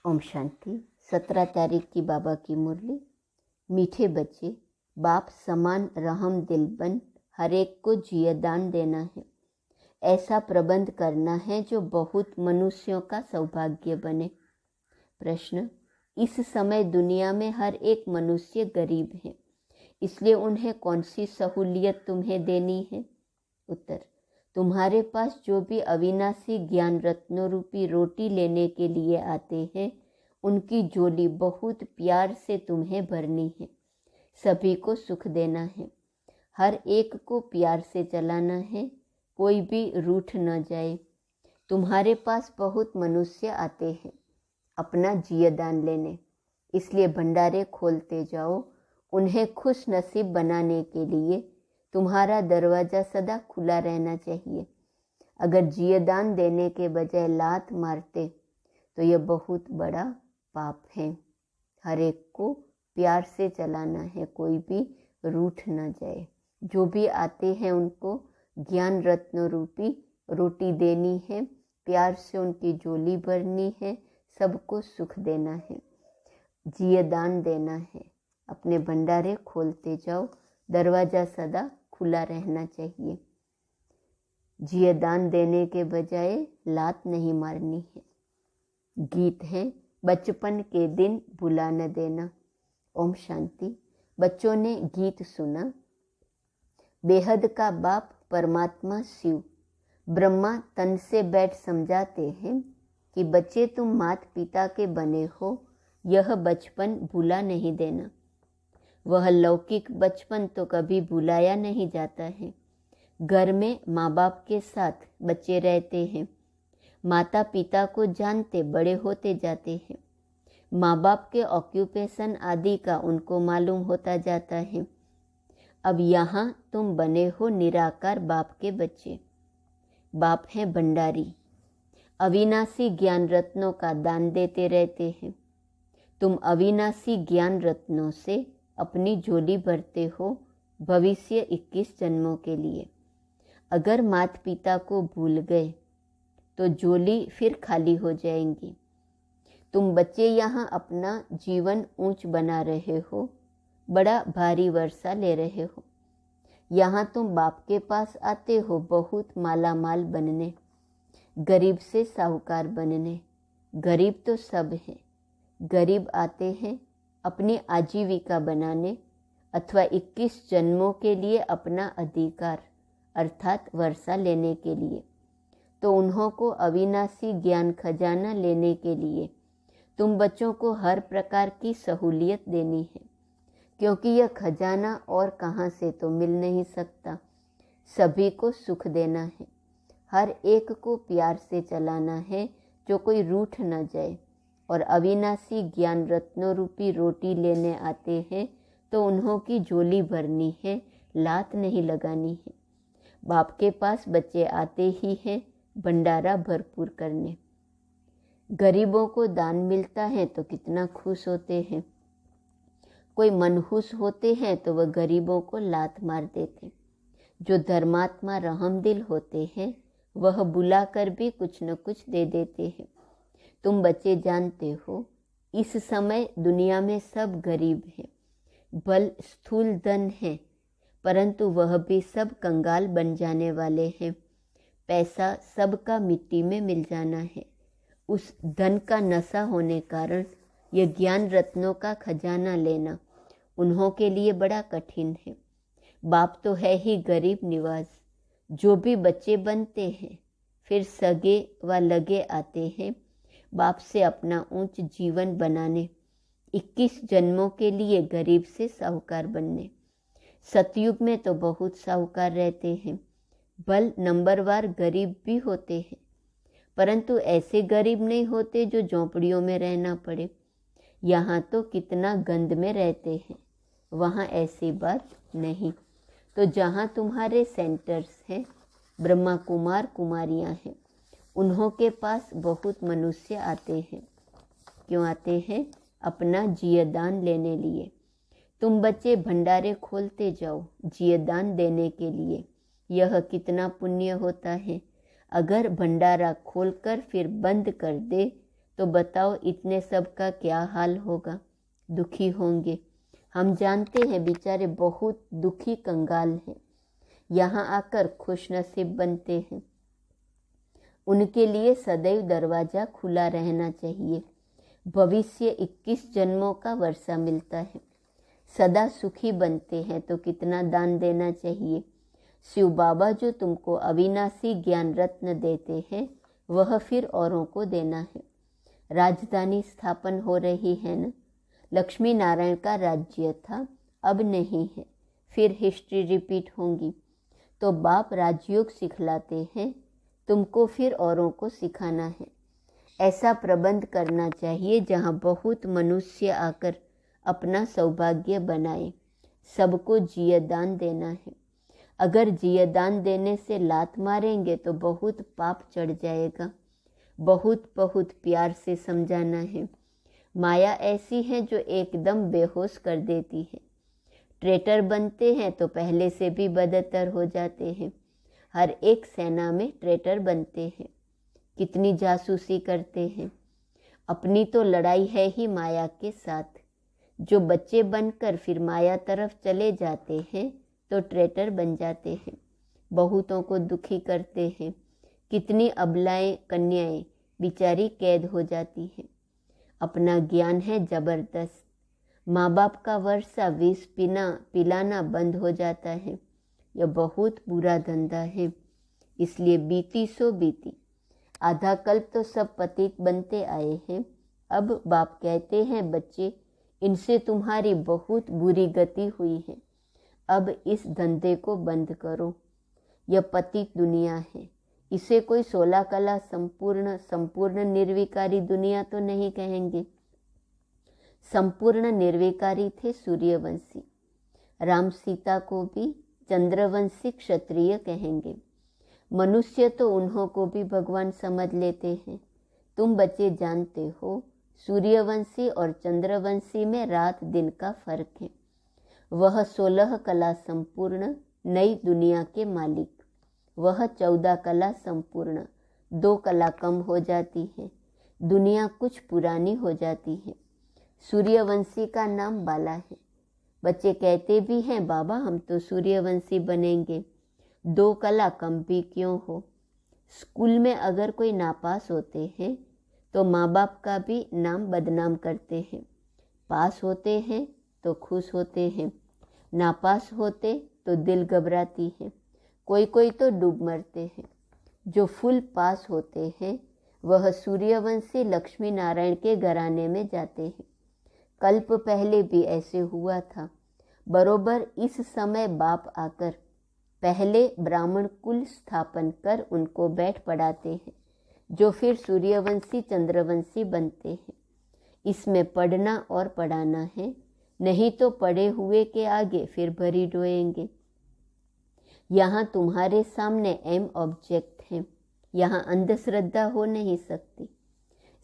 ओम शांति। 17 तारीख की बाबा की मुरली। मीठे बच्चे, बाप समान रहम दिल बन हर एक को जियदान देना है। ऐसा प्रबंध करना है जो बहुत मनुष्यों का सौभाग्य बने। प्रश्न: इस समय दुनिया में हर एक मनुष्य गरीब है, इसलिए उन्हें कौन सी सहूलियत तुम्हें देनी है? उत्तर: तुम्हारे पास जो भी अविनाशी ज्ञान रत्नों रूपी रोटी लेने के लिए आते हैं, उनकी झोली बहुत प्यार से तुम्हें भरनी है। सभी को सुख देना है, हर एक को प्यार से चलाना है, कोई भी रूठ न जाए। तुम्हारे पास बहुत मनुष्य आते हैं अपना जियदान लेने, इसलिए भंडारे खोलते जाओ। उन्हें खुश नसीब बनाने के लिए तुम्हारा दरवाज़ा सदा खुला रहना चाहिए। अगर जियदान देने के बजाय लात मारते तो यह बहुत बड़ा पाप है। हर एक को प्यार से चलाना है, कोई भी रूठ न जाए। जो भी आते हैं उनको ज्ञान रत्न रूपी रोटी देनी है, प्यार से उनकी झोली भरनी है, सबको सुख देना है, जियदान देना है। अपने भंडारे खोलते जाओ, दरवाज़ा सदा खुला रहना चाहिए। जियदान देने के बजाय लात नहीं मारनी है। गीत है बचपन के दिन भुला न देना। ओम शांति। बच्चों ने गीत सुना। बेहद का बाप परमात्मा शिव ब्रह्मा तन से बैठ समझाते हैं कि बच्चे तुम माता पिता के बने हो, यह बचपन भूला नहीं देना। वह लौकिक बचपन तो कभी भुलाया नहीं जाता है। घर में माँ बाप के साथ बच्चे रहते हैं, माता पिता को जानते बड़े होते जाते हैं। माँ बाप के ऑक्यूपेशन आदि का उनको मालूम होता जाता है। अब यहाँ तुम बने हो निराकार बाप के बच्चे। बाप हैं भंडारी, अविनाशी ज्ञान रत्नों का दान देते रहते हैं। तुम अविनाशी ज्ञान रत्नों से अपनी झोली भरते हो भविष्य 21 जन्मों के लिए। अगर माता पिता को भूल गए तो झोली फिर खाली हो जाएंगी। तुम बच्चे यहाँ अपना जीवन ऊंच बना रहे हो, बड़ा भारी वर्षा ले रहे हो। यहाँ तुम बाप के पास आते हो बहुत माला माल बनने, गरीब से साहूकार बनने। गरीब तो सब हैं। गरीब आते हैं अपनी आजीविका बनाने अथवा 21 जन्मों के लिए अपना अधिकार अर्थात वर्षा लेने के लिए। तो उन्हों को अविनाशी ज्ञान खजाना लेने के लिए तुम बच्चों को हर प्रकार की सहूलियत देनी है, क्योंकि यह खजाना और कहाँ से तो मिल नहीं सकता। सभी को सुख देना है, हर एक को प्यार से चलाना है, जो कोई रूठ न जाए। और अविनाशी ज्ञान रत्नों रूपी रोटी लेने आते हैं तो उन्हों की झोली भरनी है, लात नहीं लगानी है। बाप के पास बच्चे आते ही हैं भंडारा भरपूर करने। गरीबों को दान मिलता है तो कितना खुश होते हैं। कोई मनहूस होते हैं तो वह गरीबों को लात मार देते। जो धर्मात्मा रहम दिल होते हैं वह बुलाकर भी कुछ न कुछ दे देते हैं। तुम बच्चे जानते हो इस समय दुनिया में सब गरीब हैं। बल स्थूल धन है, परंतु वह भी सब कंगाल बन जाने वाले हैं। पैसा सबका मिट्टी में मिल जाना है। उस धन का नशा होने कारण यह ज्ञान रत्नों का खजाना लेना उन्हों के लिए बड़ा कठिन है। बाप तो है ही गरीब निवाज। जो भी बच्चे बनते हैं फिर सगे व लगे आते हैं बाप से अपना ऊंच जीवन बनाने, 21 जन्मों के लिए गरीब से साहूकार बनने। सतयुग में तो बहुत साहूकार रहते हैं, बल नंबरवार गरीब भी होते हैं, परंतु ऐसे गरीब नहीं होते जो झोंपड़ियों में रहना पड़े। यहाँ तो कितना गंद में रहते हैं, वहाँ ऐसी बात नहीं। तो जहाँ तुम्हारे सेंटर्स हैं, ब्रह्मा कुमार कुमारियाँ हैं, उन्हों के पास बहुत मनुष्य आते हैं। क्यों आते हैं? अपना जियदान लेने लिए। तुम बच्चे भंडारे खोलते जाओ जियदान देने के लिए। यह कितना पुण्य होता है। अगर भंडारा खोलकर फिर बंद कर दे तो बताओ इतने सब का क्या हाल होगा, दुखी होंगे। हम जानते हैं बेचारे बहुत दुखी कंगाल हैं, यहाँ आकर खुशनसीब बनते हैं। उनके लिए सदैव दरवाजा खुला रहना चाहिए। भविष्य 21 जन्मों का वर्षा मिलता है। सदा सुखी बनते हैं तो कितना दान देना चाहिए। शिव बाबा जो तुमको अविनाशी ज्ञान रत्न देते हैं वह फिर औरों को देना है। राजधानी स्थापन हो रही है न, लक्ष्मी नारायण का राज्य था, अब नहीं है, फिर हिस्ट्री रिपीट होंगी। तो बाप राजयोग सिखलाते हैं, तुमको फिर औरों को सिखाना है। ऐसा प्रबंध करना चाहिए जहाँ बहुत मनुष्य आकर अपना सौभाग्य बनाए। सबको जियदान देना है। अगर जियदान देने से लात मारेंगे तो बहुत पाप चढ़ जाएगा। बहुत बहुत प्यार से समझाना है। माया ऐसी है जो एकदम बेहोश कर देती है। ट्रेटर बनते हैं तो पहले से भी बदतर हो जाते हैं। हर एक सेना में ट्रेटर बनते हैं। कितनी जासूसी करते हैं। अपनी तो लड़ाई है ही माया के साथ। जो बच्चे बनकर फिर माया तरफ चले जाते हैं तो ट्रेटर बन जाते हैं, बहुतों को दुखी करते हैं। कितनी अबलाएं कन्याएं बेचारी कैद हो जाती हैं। अपना ज्ञान है जबरदस्त। माँ बाप का वर्षा विष पिलाना बंद हो जाता है। यह बहुत बुरा धंधा है। इसलिए बीती सो बीती। आधा कल्प तो सब पतित बनते आए हैं। अब बाप कहते हैं बच्चे, इनसे तुम्हारी बहुत बुरी गति हुई है। अब इस धंधे को बंद करो। यह पतित दुनिया है। इसे कोई 16 कला संपूर्ण निर्विकारी दुनिया तो नहीं कहेंगे। संपूर्ण निर्विकारी थे सूर्यवंशी। राम सीता को भी चंद्रवंशी क्षत्रिय कहेंगे। मनुष्य तो उन्हों को भी भगवान समझ लेते हैं। तुम बच्चे जानते हो सूर्यवंशी और चंद्रवंशी में रात दिन का फर्क है। वह 16 कला संपूर्ण नई दुनिया के मालिक, वह 14 कला संपूर्ण, 2 कला कम हो जाती है। दुनिया कुछ पुरानी हो जाती है। सूर्यवंशी का नाम बाला है। बच्चे कहते भी हैं बाबा हम तो सूर्यवंशी बनेंगे, 2 कला कम भी क्यों हो। स्कूल में अगर कोई नापास होते हैं तो माँ बाप का भी नाम बदनाम करते हैं। पास होते हैं तो खुश होते हैं, नापास होते तो दिल घबराती है। कोई कोई तो डूब मरते हैं। जो फुल पास होते हैं वह सूर्यवंशी लक्ष्मी नारायण के घराने में जाते हैं। कल्प पहले भी ऐसे हुआ था। बरोबर इस समय बाप आकर पहले ब्राह्मण कुल स्थापन कर उनको बैठ पढ़ाते हैं, जो फिर सूर्यवंशी चंद्रवंशी बनते हैं। इसमें पढ़ना और पढ़ाना है, नहीं तो पढ़े हुए के आगे फिर भरी डोएंगे। यहाँ तुम्हारे सामने एम ऑब्जेक्ट है। यहाँ अंधश्रद्धा हो नहीं सकती।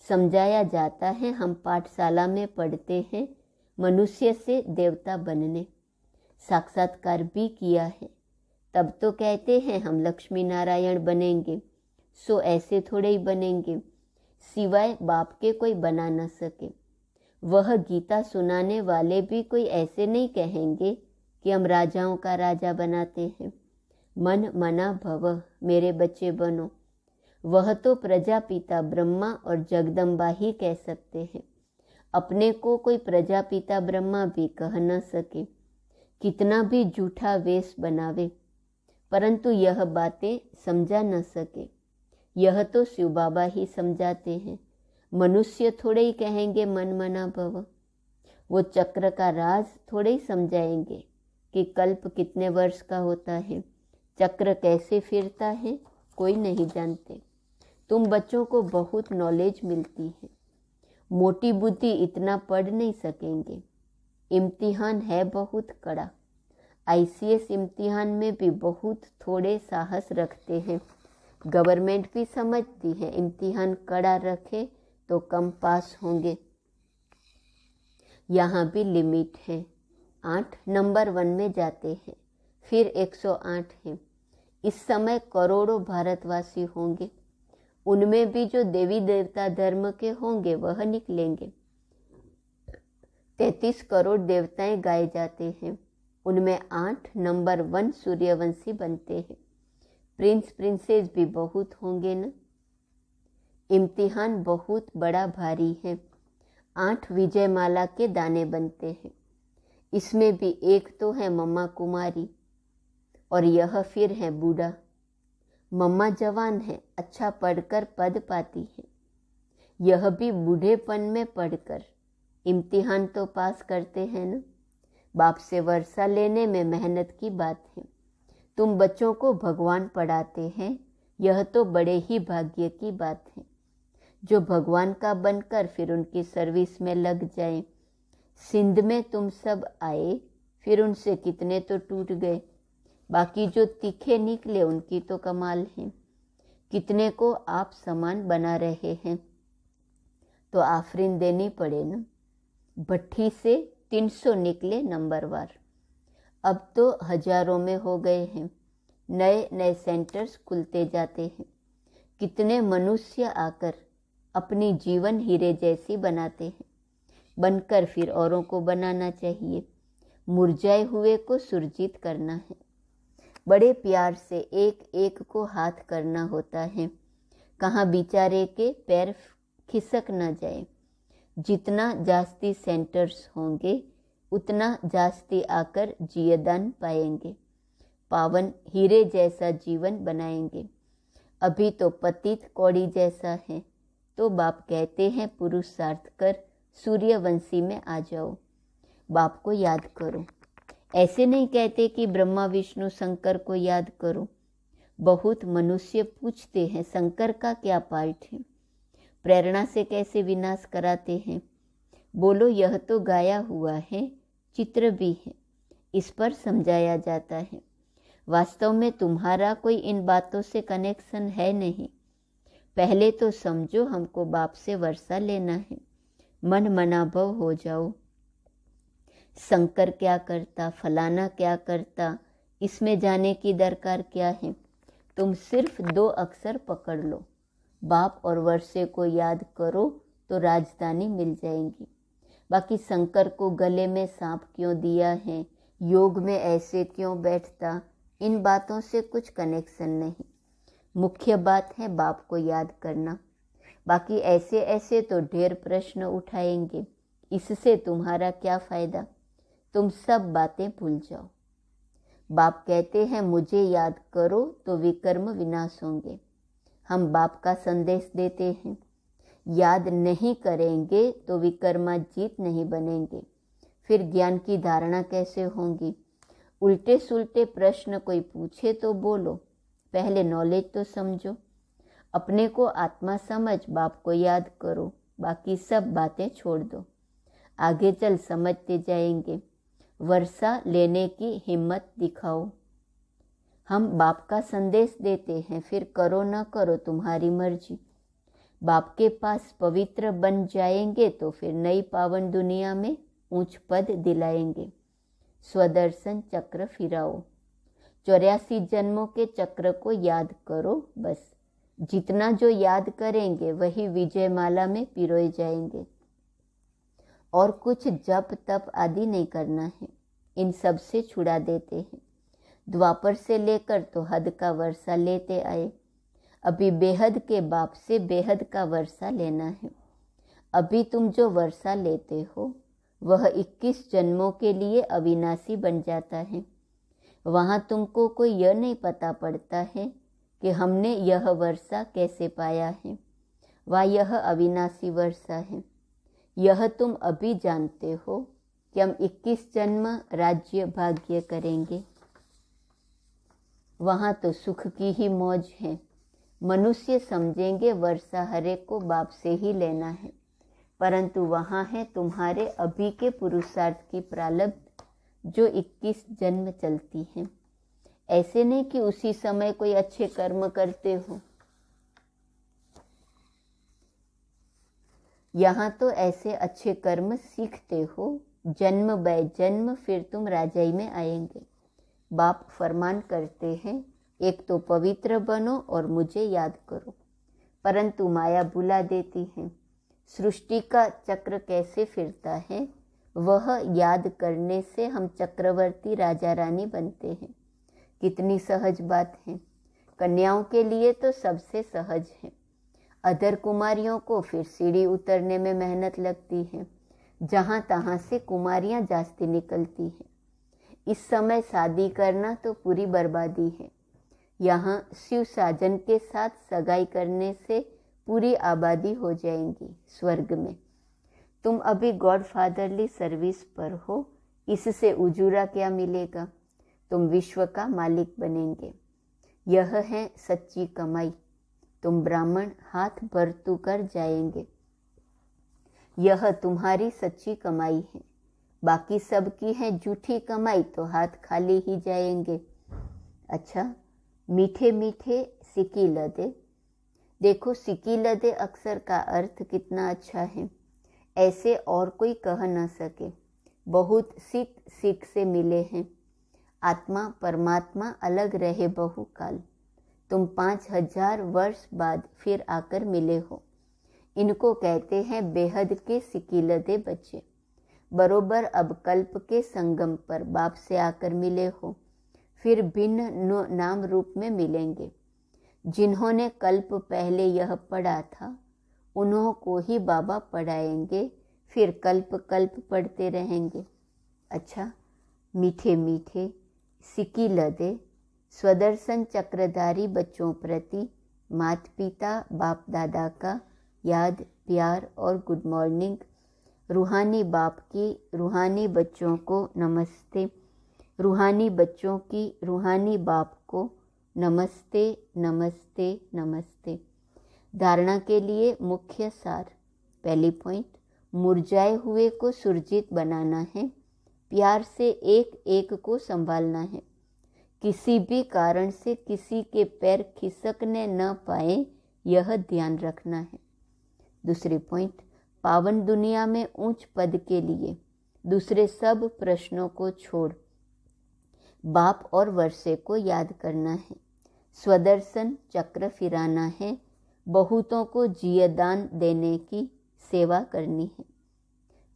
समझाया जाता है, हम पाठशाला में पढ़ते हैं मनुष्य से देवता बनने। साक्षात्कार भी किया है। तब तो कहते हैं हम लक्ष्मी नारायण बनेंगे। सो ऐसे थोड़े ही बनेंगे, सिवाय बाप के कोई बना न सके। वह गीता सुनाने वाले भी कोई ऐसे नहीं कहेंगे कि हम राजाओं का राजा बनाते हैं। मन मना भव, मेरे बच्चे बनो। वह तो प्रजापिता ब्रह्मा और जगदम्बा ही कह सकते हैं। अपने को कोई प्रजापिता ब्रह्मा भी कह न सके, कितना भी झूठा वेश बनावे, परंतु यह बातें समझा न सके। यह तो शिव बाबा ही समझाते हैं। मनुष्य थोड़े ही कहेंगे मन मना भव। वो चक्र का राज थोड़े ही समझाएंगे कि कल्प कितने वर्ष का होता है, चक्र कैसे फिरता है, कोई नहीं जानते। तुम बच्चों को बहुत नॉलेज मिलती है। मोटी बुद्धि इतना पढ़ नहीं सकेंगे। इम्तिहान है बहुत कड़ा। ICS इम्तिहान में भी बहुत थोड़े साहस रखते हैं। गवर्नमेंट भी समझती है इम्तिहान कड़ा रखे तो कम पास होंगे। यहाँ भी लिमिट है। 8 नंबर 1 में जाते हैं, फिर 108 हैं। इस समय करोड़ों भारतवासी होंगे। उनमें भी जो देवी देवता धर्म के होंगे वह निकलेंगे। 33 करोड़ देवताएं गाए जाते हैं, उनमें 8 नंबर 1 सूर्यवंशी बनते हैं। प्रिंस प्रिंसेस भी बहुत होंगे न। इम्तिहान बहुत बड़ा भारी है। 8 विजयमाला के दाने बनते हैं। इसमें भी एक तो है मम्मा कुमारी और यह फिर है बूढ़ा। मम्मा जवान है, अच्छा पढ़कर पद पाती है, यह भी बूढ़ेपन में पढ़कर इम्तिहान तो पास करते हैं न। बाप से वर्षा लेने में मेहनत की बात है। तुम बच्चों को भगवान पढ़ाते हैं, यह तो बड़े ही भाग्य की बात है। जो भगवान का बनकर फिर उनकी सर्विस में लग जाए। सिंध में तुम सब आए, फिर उनसे कितने तो टूट गए। बाकी जो तीखे निकले उनकी तो कमाल है। कितने को आप समान बना रहे हैं, तो आफरीन देनी पड़े न। भट्ठी से 300 निकले नंबरवार, अब तो हजारों में हो गए हैं। नए नए सेंटर्स खुलते जाते हैं। कितने मनुष्य आकर अपनी जीवन हीरे जैसी बनाते हैं। बनकर फिर औरों को बनाना चाहिए। मुरझाए हुए को सुरजीत करना है। बड़े प्यार से एक एक को हाथ करना होता है। कहाँ बेचारे के पैर खिसक न जाए। जितना जास्ती सेंटर्स होंगे उतना जास्ती आकर जियदान पाएंगे। पावन हीरे जैसा जीवन बनाएंगे। अभी तो पतित कौड़ी जैसा है, तो बाप कहते हैं पुरुषार्थ कर सूर्यवंशी में आ जाओ। बाप को याद करो। ऐसे नहीं कहते कि ब्रह्मा विष्णु शंकर को याद करो। बहुत मनुष्य पूछते हैं शंकर का क्या पार्ट है, प्रेरणा से कैसे विनाश कराते हैं। बोलो यह तो गाया हुआ है, चित्र भी है, इस पर समझाया जाता है। वास्तव में तुम्हारा कोई इन बातों से कनेक्शन है नहीं। पहले तो समझो हमको बाप से वर्षा लेना है। मन मनाभव हो जाओ। शंकर क्या करता, फलाना क्या करता, इसमें जाने की दरकार क्या है। तुम सिर्फ 2 अक्षर पकड़ लो, बाप और वर्षे को याद करो तो राजधानी मिल जाएंगी। बाकी शंकर को गले में सांप क्यों दिया है, योग में ऐसे क्यों बैठता, इन बातों से कुछ कनेक्शन नहीं। मुख्य बात है बाप को याद करना। बाकी ऐसे ऐसे तो ढेर प्रश्न उठाएंगे, इससे तुम्हारा क्या फायदा। तुम सब बातें भूल जाओ। बाप कहते हैं मुझे याद करो तो विकर्म विनाश होंगे। हम बाप का संदेश देते हैं। याद नहीं करेंगे तो विकर्माजीत नहीं बनेंगे। फिर ज्ञान की धारणा कैसे होंगी। उल्टे सुलटे प्रश्न कोई पूछे तो बोलो, पहले नॉलेज तो समझो। अपने को आत्मा समझ बाप को याद करो, बाकी सब बातें छोड़ दो। आगे चल समझते जाएंगे। वर्षा लेने की हिम्मत दिखाओ। हम बाप का संदेश देते हैं, फिर करो ना करो तुम्हारी मर्जी। बाप के पास पवित्र बन जाएंगे तो फिर नई पावन दुनिया में ऊंच पद दिलाएंगे। स्वदर्शन चक्र फिराओ। 84 जन्मों के चक्र को याद करो बस। जितना जो याद करेंगे वही विजयमाला में पिरोए जाएंगे। और कुछ जप तप आदि नहीं करना है, इन सब से छुड़ा देते हैं। द्वापर से लेकर तो हद का वर्षा लेते आए। अभी बेहद के बाप से बेहद का वर्षा लेना है। अभी तुम जो वर्षा लेते हो वह 21 जन्मों के लिए अविनाशी बन जाता है। वहाँ तुमको कोई यह नहीं पता पड़ता है कि हमने यह वर्षा कैसे पाया है, वह यह अविनाशी वर्षा है। यह तुम अभी जानते हो कि हम 21 जन्म राज्य भाग्य करेंगे। वहाँ तो सुख की ही मौज है। मनुष्य समझेंगे वर्षा हरेक को बाप से ही लेना है, परंतु वहाँ है तुम्हारे अभी के पुरुषार्थ की प्रारब्ध जो 21 जन्म चलती है। ऐसे नहीं कि उसी समय कोई अच्छे कर्म करते हो। यहाँ तो ऐसे अच्छे कर्म सीखते हो, जन्म बाय जन्म फिर तुम राजाई में आएंगे। बाप फरमान करते हैं, एक तो पवित्र बनो और मुझे याद करो। परंतु माया बुला देती है। सृष्टि का चक्र कैसे फिरता है वह याद करने से हम चक्रवर्ती राजा रानी बनते हैं। कितनी सहज बात है। कन्याओं के लिए तो सबसे सहज है। अधर कुमारियों को फिर सीढ़ी उतरने में मेहनत लगती है। जहाँ तहाँ से कुमारियाँ जास्ती निकलती हैं। इस समय शादी करना तो पूरी बर्बादी है। यहाँ शिव साजन के साथ सगाई करने से पूरी आबादी हो जाएंगी स्वर्ग में। तुम अभी गॉडफादरली सर्विस पर हो, इससे उजूरा क्या मिलेगा। तुम विश्व का मालिक बनेंगे। यह है सच्ची कमाई। तुम ब्राह्मण हाथ भरतू कर जाएंगे। यह तुम्हारी सच्ची कमाई है। बाकी सब की है झूठी कमाई तो हाथ खाली ही जाएंगे। अच्छा, मीठे मीठे सिकी लदे। देखो, सिकी लदे अक्षर का अर्थ कितना अच्छा है। ऐसे और कोई कह न सके। बहुत सीख से मिले हैं। आत्मा परमात्मा अलग रहे बहुकाल। तुम 5000 वर्ष बाद फिर आकर मिले हो। इनको कहते हैं बेहद के सिकीलदे बच्चे। बरोबर अब कल्प के संगम पर बाप से आकर मिले हो, फिर भिन्न नाम रूप में मिलेंगे। जिन्होंने कल्प पहले यह पढ़ा था उन्हों को ही बाबा पढ़ाएंगे, फिर कल्प कल्प पढ़ते रहेंगे। अच्छा, मीठे मीठे सिकी लदे स्वदर्शन चक्रधारी बच्चों प्रति माता पिता बाप दादा का याद प्यार और गुड मॉर्निंग। रूहानी बाप की रूहानी बच्चों को नमस्ते। रूहानी बच्चों की रूहानी बाप को नमस्ते नमस्ते नमस्ते। धारणा के लिए मुख्य सार। पहली पॉइंट, मुरझाए हुए को सुरजित बनाना है। प्यार से एक एक को संभालना है। किसी भी कारण से किसी के पैर खिसकने न पाए, यह ध्यान रखना है। दूसरी पॉइंट, पावन दुनिया में उच्च पद के लिए दूसरे सब प्रश्नों को छोड़ बाप और वर्षे को याद करना है। स्वदर्शन चक्र फिराना है। बहुतों को जियदान देने की सेवा करनी है।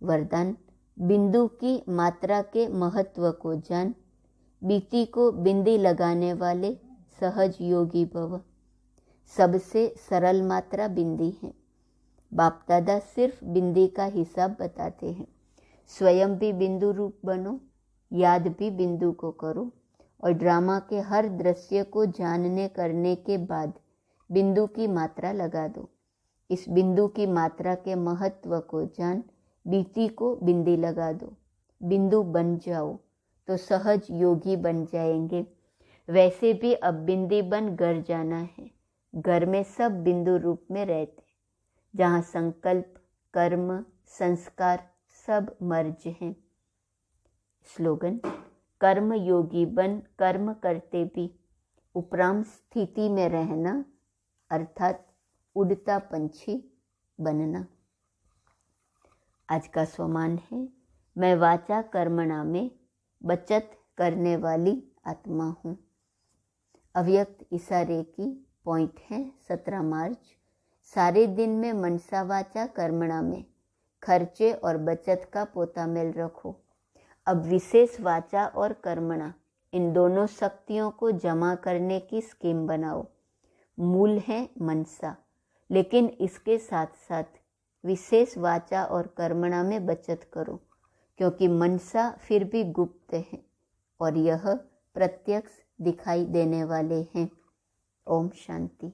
वरदान, बिंदु की मात्रा के महत्व को जान। बीती को बिंदी लगाने वाले सहज योगी भव। सबसे सरल मात्रा बिंदी है। बाप दादा सिर्फ बिंदी का हिसाब बताते हैं। स्वयं भी बिंदु रूप बनो, याद भी बिंदु को करो और ड्रामा के हर दृश्य को जानने करने के बाद बिंदु की मात्रा लगा दो। इस बिंदु की मात्रा के महत्व को जान, बीती को बिंदी लगा दो। बिंदु बन जाओ तो सहज योगी बन जाएंगे। वैसे भी अब बिंदी बन घर जाना है। घर में सब बिंदु रूप में रहते, जहाँ संकल्प कर्म संस्कार सब मर्ज हैं। स्लोगन, कर्म योगी बन कर्म करते भी उपराम स्थिति में रहना, अर्थात उड़ता पंछी बनना। आज का स्वमान है, मैं वाचा कर्मणा में बचत करने वाली आत्मा हूँ। अव्यक्त इशारे की पॉइंट है 17 मार्च। सारे दिन में मनसा वाचा कर्मणा में खर्चे और बचत का पोता मेल रखो। अब विशेष वाचा और कर्मणा इन दोनों शक्तियों को जमा करने की स्कीम बनाओ। मूल है मनसा, लेकिन इसके साथ साथ विशेष वाचा और कर्मणा में बचत करो, क्योंकि मनसा फिर भी गुप्त है और यह प्रत्यक्ष दिखाई देने वाले हैं। ओम शांति।